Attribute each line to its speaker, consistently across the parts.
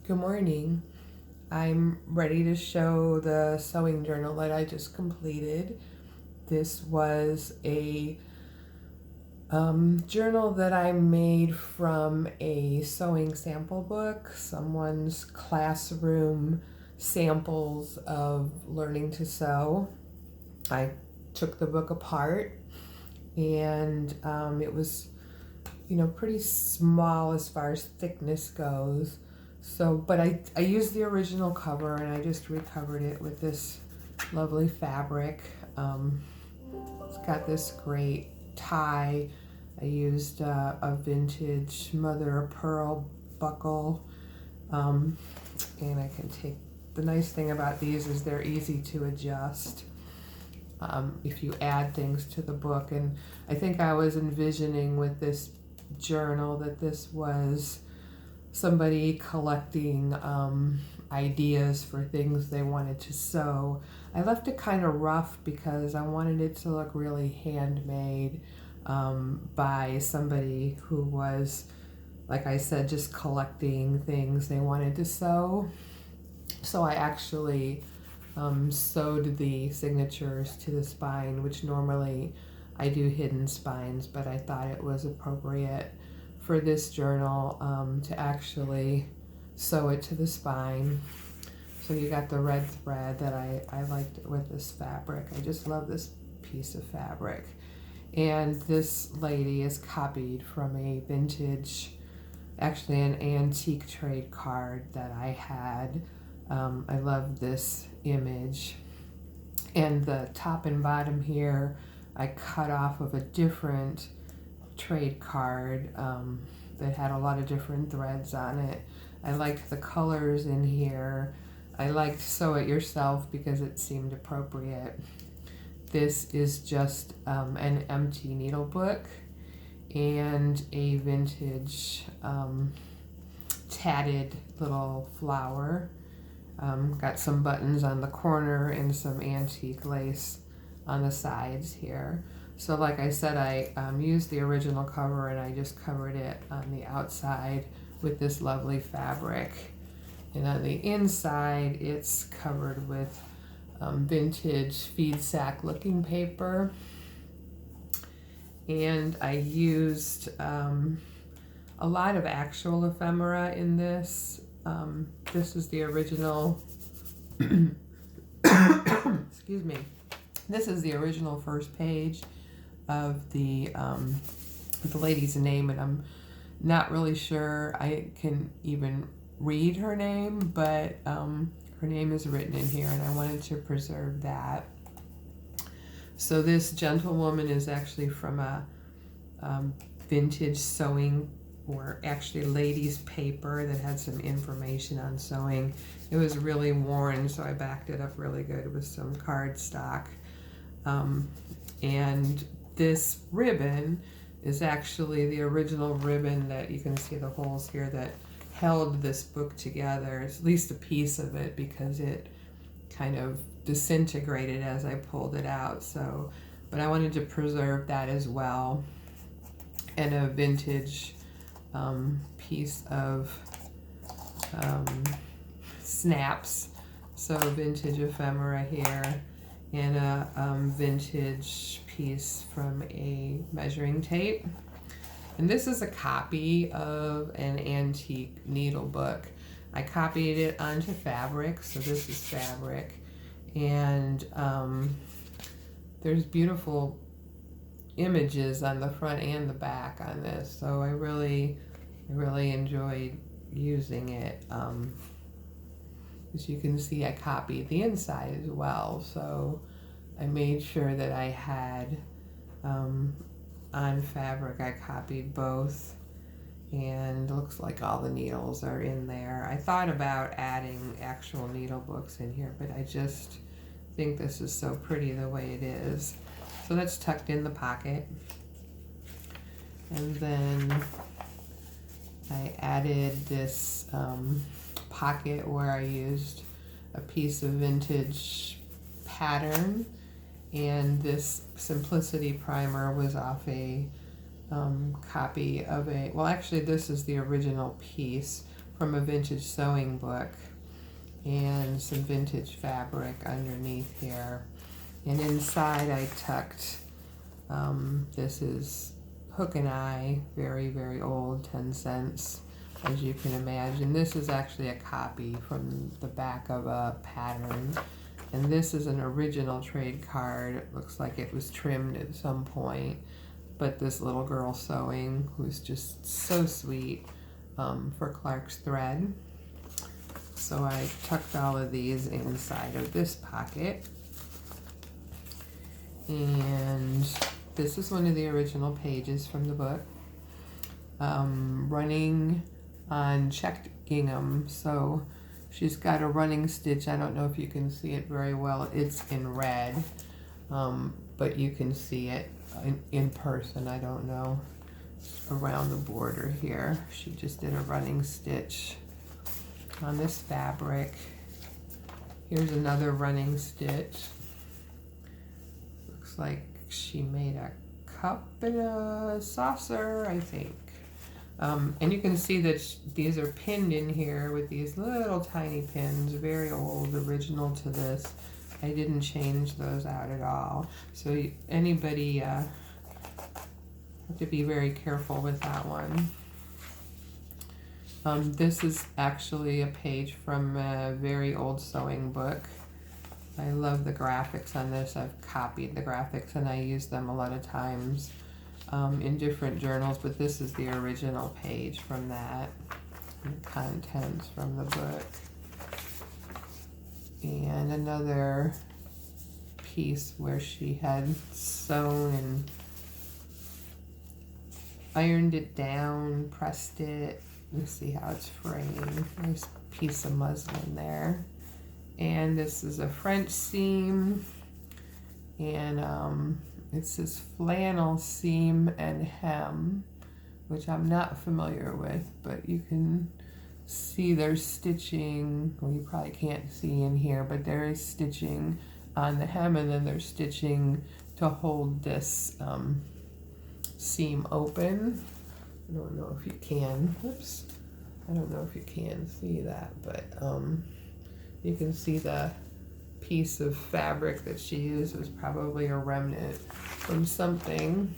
Speaker 1: Good morning. I'm ready to show the sewing journal that I just completed. This was a journal that I made from a sewing sample book, someone's classroom samples of learning to sew. I took the book apart and it was, pretty small as far as thickness goes. So, but I used the original cover and I just recovered it with this lovely fabric. It's got this great tie. I used a vintage mother of pearl buckle. And I can take, the nice thing about these is they're easy to adjust if you add things to the book. And I think I was envisioning with this journal that this was somebody collecting ideas for things they wanted to sew. I left it kind of rough because I wanted it to look really handmade by somebody who was, like I said, just collecting things they wanted to sew. So I actually sewed the signatures to the spine, which normally I do hidden spines, but I thought it was appropriate for this journal to actually sew it to the spine. So you got the red thread that I liked with this fabric. I just love this piece of fabric. And this lady is copied from a vintage, actually an antique trade card that I had. I love this image. And the top and bottom here, I cut off of a different trade card that had a lot of different threads on it. I liked the colors in here. I liked Sew It Yourself because it seemed appropriate. This is just an empty needle book and a vintage tatted little flower. Got some buttons on the corner and some antique lace on the sides here. So like I said, I used the original cover and I just covered it on the outside with this lovely fabric. And on the inside, it's covered with vintage feed sack looking paper. And I used a lot of actual ephemera in this. This is the original, excuse me. This is the original first page of the lady's name, and I'm not really sure I can even read her name, but her name is written in here, and I wanted to preserve that. So this gentlewoman is actually from a vintage sewing, or actually ladies paper that had some information on sewing. It was really worn, so I backed it up really good with some cardstock. And this ribbon is actually the original ribbon that you can see the holes here that held this book together. It's at least a piece of it because it kind of disintegrated as I pulled it out. So, but I wanted to preserve that as well. And a vintage piece of snaps. So vintage ephemera here, and a vintage piece from a measuring tape. And this is a copy of an antique needle book. I copied it onto fabric, so this is fabric. And there's beautiful images on the front and the back on this, so I really enjoyed using it. As you can see, I copied the inside as well, so I made sure that I had on fabric, I copied both, and looks like all the needles are in there. I thought about adding actual needle books in here, but I just think this is so pretty the way it is. So that's tucked in the pocket. And then I added this pocket where I used a piece of vintage pattern, and this Simplicity primer was off a copy of a, well actually this is the original piece from a vintage sewing book, and some vintage fabric underneath here. And inside I tucked, this is hook and eye, very, very old, 10 cents, as you can imagine. This is actually a copy from the back of a pattern. And this is an original trade card. It looks like it was trimmed at some point. But this little girl sewing, who's just so sweet, for Clark's Thread. So I tucked all of these inside of this pocket. And this is one of the original pages from the book. Running on checked gingham. So she's got a running stitch. I don't know if you can see it very well. It's in red, but you can see it in person. I don't know. Around the border here. She just did a running stitch on this fabric. Here's another running stitch. Looks like she made a cup and a saucer, I think. And you can see that these are pinned in here with these little tiny pins, very old, original to this. I didn't change those out at all. So anybody have to be very careful with that one. This is actually a page from a very old sewing book. I love the graphics on this. I've copied the graphics and I use them a lot of times in different journals, but this is the original page from that, and the contents from the book. And another piece where she had sewn and ironed it down, pressed it. You see how it's framed. Nice piece of muslin there. And this is a French seam, and it says flannel seam and hem, which I'm not familiar with, but you can see there's stitching. Well, you probably can't see in here, but there is stitching on the hem, and then there's stitching to hold this seam open. I don't know if you can, oops, I don't know if you can see that, but you can see the piece of fabric that she used was probably a remnant from something.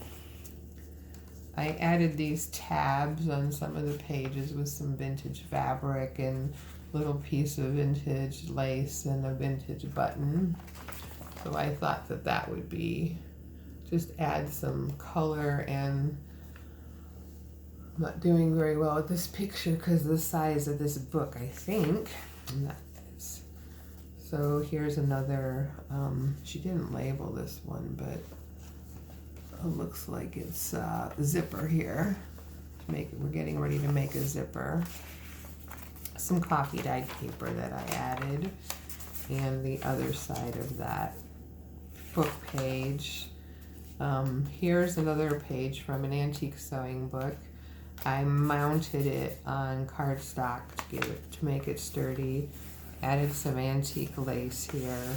Speaker 1: I added these tabs on some of the pages with some vintage fabric and little piece of vintage lace and a vintage button. So I thought that that would be, just add some color. And I'm not doing very well with this picture because of the size of this book, I think. And that is. So here's another, she didn't label this one, but it looks like it's a zipper here. We're getting ready to make a zipper. Some coffee dyed paper that I added. And the other side of that book page. Here's another page from an antique sewing book. I mounted it on cardstock to make it sturdy. Added some antique lace here.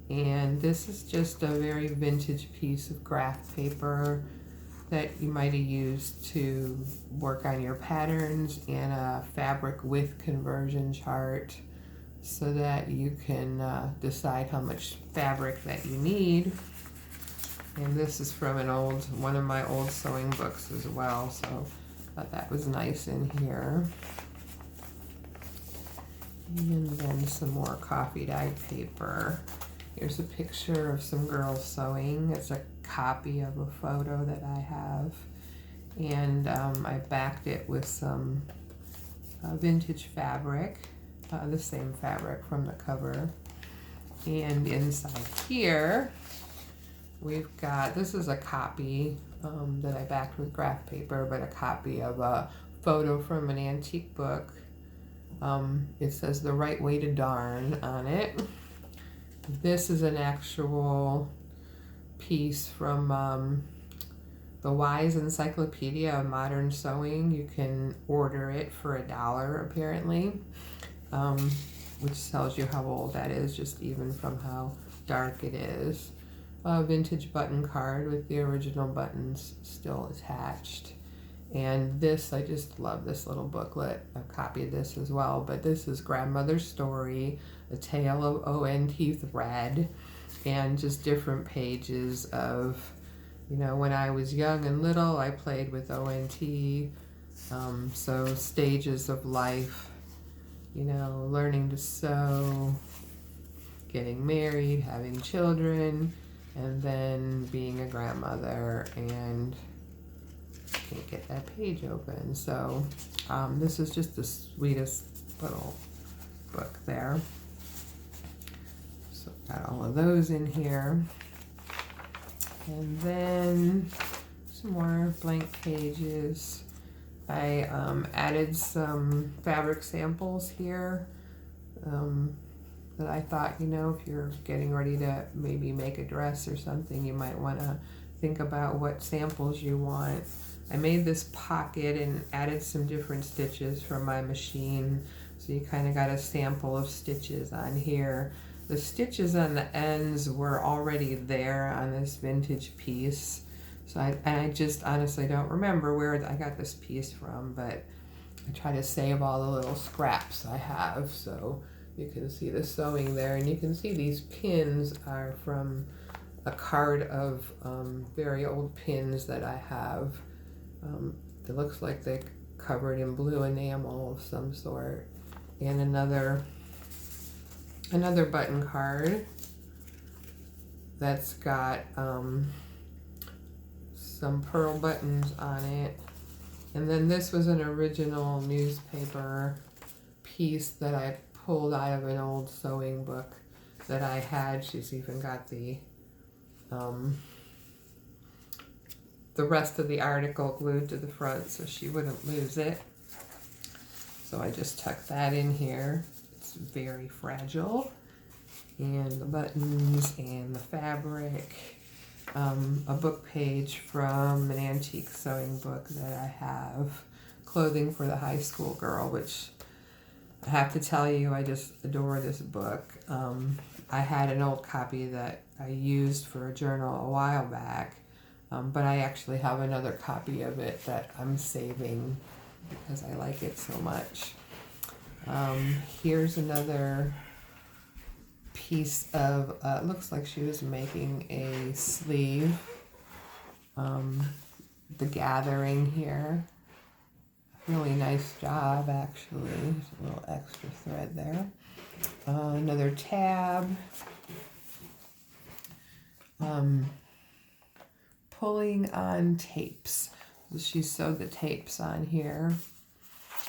Speaker 1: And this is just a very vintage piece of graph paper that you might have used to work on your patterns, and a fabric width conversion chart so that you can decide how much fabric that you need. And this is from one of my old sewing books as well, so I thought that was nice in here. And then some more coffee dyed paper. Here's a picture of some girls sewing. It's a copy of a photo that I have. And I backed it with some vintage fabric, the same fabric from the cover. And inside here, we've got, this is a copy that I backed with graph paper, but a copy of a photo from an antique book. It says "The Right Way to Darn" on it. This is an actual piece from the Wise Encyclopedia of Modern Sewing. You can order it for $1 apparently, which tells you how old that is, just even from how dark it is. A vintage button card with the original buttons still attached. And this, I just love this little booklet. I've copied this as well, but this is Grandmother's Story, A Tale of O.N.T. Thread, and just different pages of, you know, when I was young and little, I played with O.N.T. So stages of life, you know, learning to sew, getting married, having children, and then being a grandmother, and can't get that page open. So this is just the sweetest little book there. So got all of those in here. And then some more blank pages. I added some fabric samples here that I thought, you know, if you're getting ready to maybe make a dress or something, you might want to think about what samples you want. I made this pocket and added some different stitches from my machine, so you kind of got a sample of stitches on here. The stitches on the ends were already there on this vintage piece, so I just honestly don't remember where I got this piece from, but I try to save all the little scraps I have, so you can see the sewing there, and you can see these pins are from a card of very old pins that I have. It looks like they're covered in blue enamel of some sort, and another button card that's got some pearl buttons on it. And then this was an original newspaper piece that I pulled out of an old sewing book that I had. She's even got the rest of the article glued to the front so she wouldn't lose it. So I just tucked that in here. It's very fragile. And the buttons and the fabric. A book page from an antique sewing book that I have. Clothing for the High School Girl, which I have to tell you, I just adore this book. I had an old copy that I used for a journal a while back, but I actually have another copy of it that I'm saving because I like it so much. Here's another piece of, looks like she was making a sleeve. The Gathering here. Really nice job, actually. There's a little extra thread there. Another tab. Pulling on tapes. She sewed the tapes on here.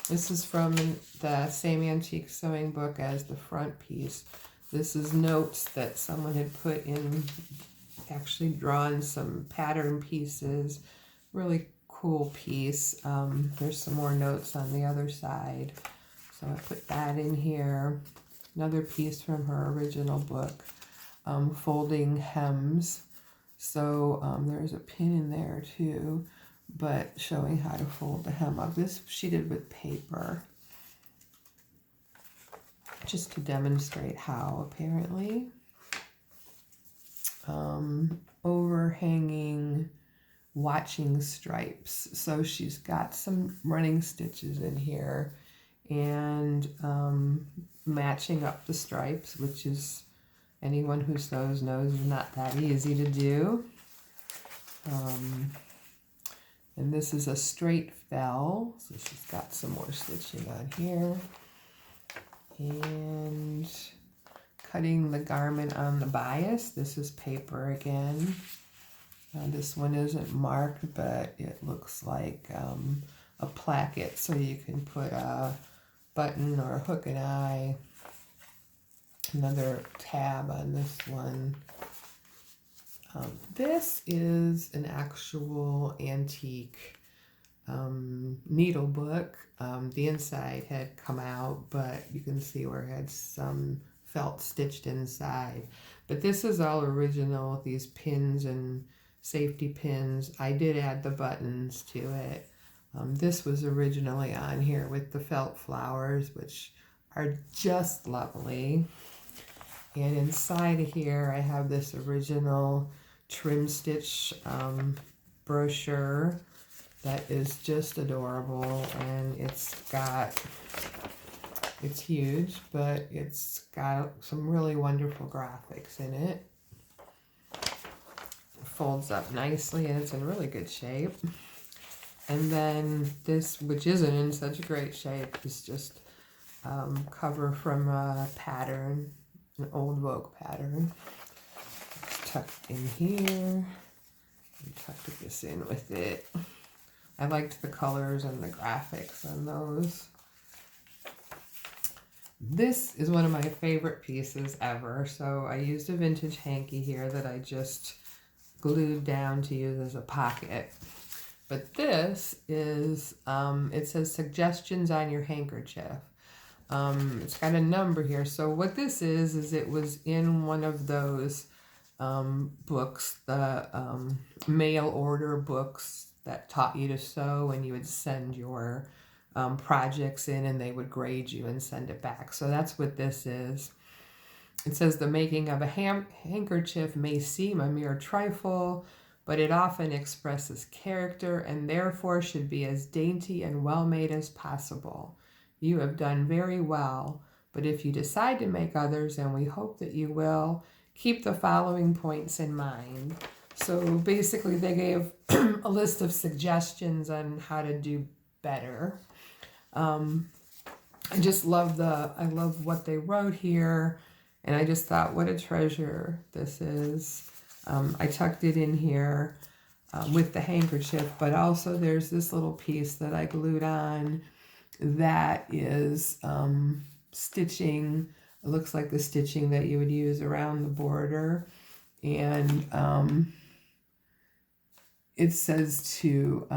Speaker 1: This is from the same antique sewing book as the front piece. This is notes that someone had put in, actually drawn some pattern pieces. Really cool piece. There's some more notes on the other side. So I put that in here. Another piece from her original book, Folding Hems. So there's a pin in there too, but showing how to fold the hem up. This she did with paper, just to demonstrate how, apparently. Overhanging watching stripes. So she's got some running stitches in here and matching up the stripes, which is, anyone who sews knows is not that easy to do. And this is a straight fell, so she's got some more stitching on here. And cutting the garment on the bias. This is paper again. This one isn't marked, but it looks like a placket, so you can put a button or a hook and eye. Another tab on this one. This is an actual antique needle book. The inside had come out, but you can see where it had some felt stitched inside. But this is all original with these pins and safety pins. I did add the buttons to it. This was originally on here with the felt flowers, which are just lovely. And inside of here I have this original trim stitch brochure that is just adorable, and it's huge, but it's got some really wonderful graphics in it. It folds up nicely, and it's in really good shape. And then this, which isn't in such great shape, is just cover from a pattern, an old Vogue pattern. It's tucked in here. I tucked this in with it. I liked the colors and the graphics on those. This is one of my favorite pieces ever. So I used a vintage hanky here that I just glued down to use as a pocket. But this is, it says suggestions on your handkerchief. It's got a number here. So what this is it was in one of those books, the mail order books that taught you to sew, and you would send your projects in and they would grade you and send it back. So that's what this is. It says the making of a handkerchief may seem a mere trifle, but it often expresses character and therefore should be as dainty and well made as possible. You have done very well, but if you decide to make others, and we hope that you will, keep the following points in mind. So basically they gave a list of suggestions on how to do better. I just love I love what they wrote here, and I just thought what a treasure this is. I tucked it in here with the handkerchief, but also there's this little piece that I glued on that is stitching. It looks like the stitching that you would use around the border, and it says to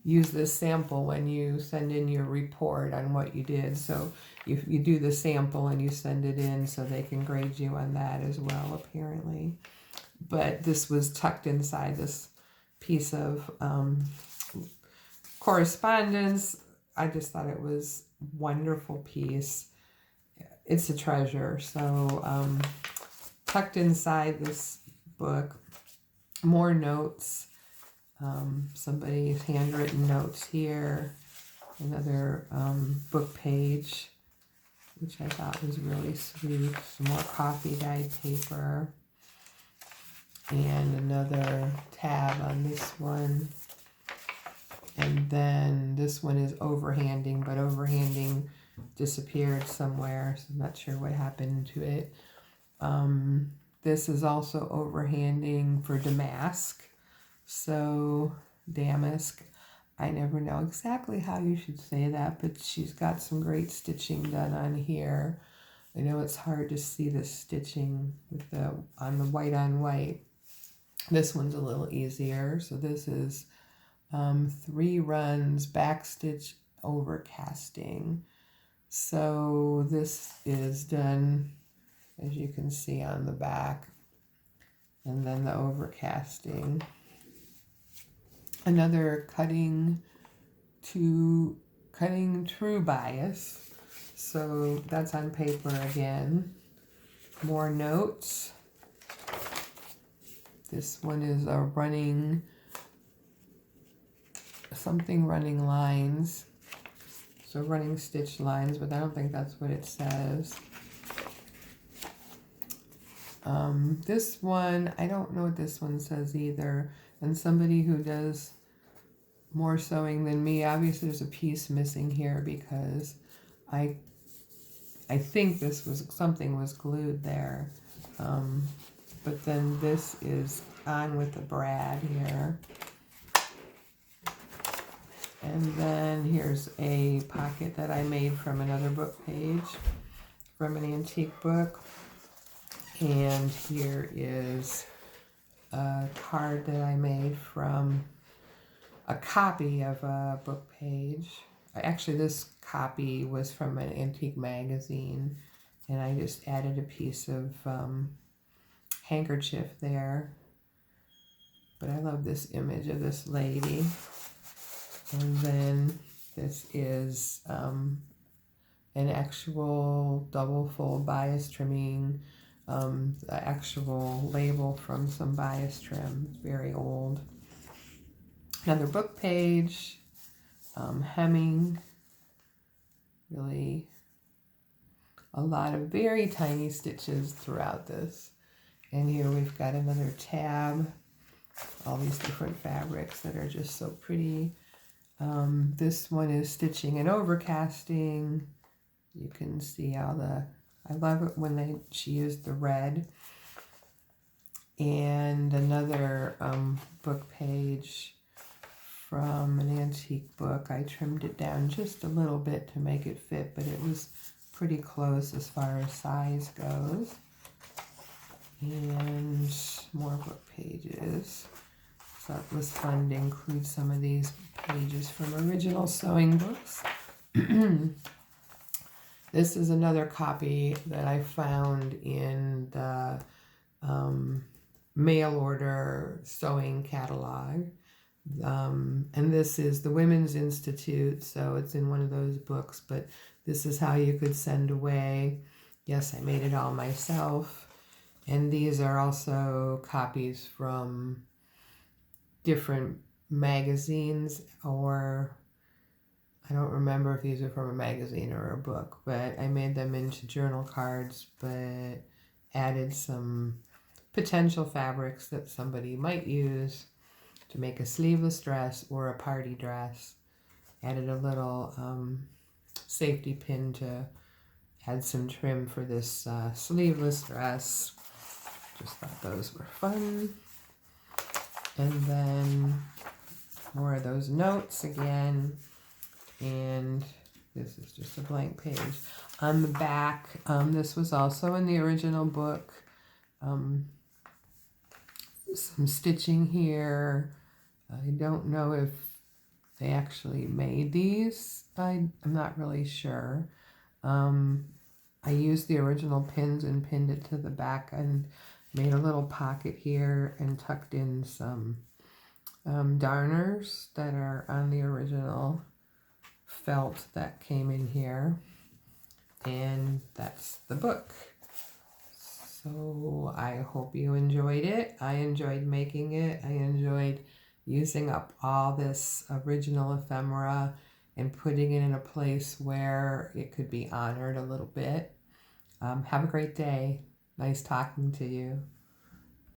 Speaker 1: use this sample when you send in your report on what you did. So you do the sample and you send it in so they can grade you on that as well, apparently. But this was tucked inside this piece of correspondence. I just thought it was a wonderful piece. It's a treasure. So tucked inside this book, more notes, somebody's handwritten notes here, another book page, which I thought was really sweet, some more coffee dyed paper, and another tab on this one. And then this one is overhanding, but overhanding disappeared somewhere, so I'm not sure what happened to it. This is also overhanding for damask. So damask, I never know exactly how you should say that, but she's got some great stitching done on here. I know it's hard to see the stitching with on the white on white. This one's a little easier. So this is 3 runs backstitch overcasting. So this is done, as you can see, on the back, and then the overcasting. Another cutting true bias. So that's on paper again. More notes. This one is a running lines. So running stitch lines, but I don't think that's what it says. This one, I don't know what this one says either. And somebody who does more sewing than me, obviously there's a piece missing here because I think something was glued there. But then this is on with the brad here. And then here's a pocket that I made from another book page, from an antique book. And here is a card that I made from a copy of a book page. Actually, this copy was from an antique magazine, and I just added a piece of handkerchief there. But I love this image of this lady. And then this is an actual double fold bias trimming, the actual label from some bias trim, very old. Another book page, hemming, really a lot of very tiny stitches throughout this. And here we've got another tab, all these different fabrics that are just so pretty. This one is stitching and overcasting. You can see how I love it when she used the red. And another book page from an antique book. I trimmed it down just a little bit to make it fit, but it was pretty close as far as size goes. And more book pages. So it was fun to include some of these pages from original sewing books. This is another copy that I found in the mail order sewing catalog. And this is the Women's Institute, so it's in one of those books, but this is how you could send away. Yes, I made it all myself. And these are also copies from different magazines, or I don't remember if these are from a magazine or a book, but I made them into journal cards, but added some potential fabrics that somebody might use to make a sleeveless dress or a party dress. Added a little safety pin to add some trim for this sleeveless dress. Just thought those were fun. And then more of those notes again. And this is just a blank page. On the back, this was also in the original book. Some stitching here. I don't know if they actually made these. I'm not really sure. I used the original pins and pinned it to the back and made a little pocket here and tucked in some darners that are on the original felt that came in here. And that's the book. So I hope you enjoyed it. I enjoyed making it. I enjoyed using up all this original ephemera and putting it in a place where it could be honored a little bit. Have a great day. Nice talking to you.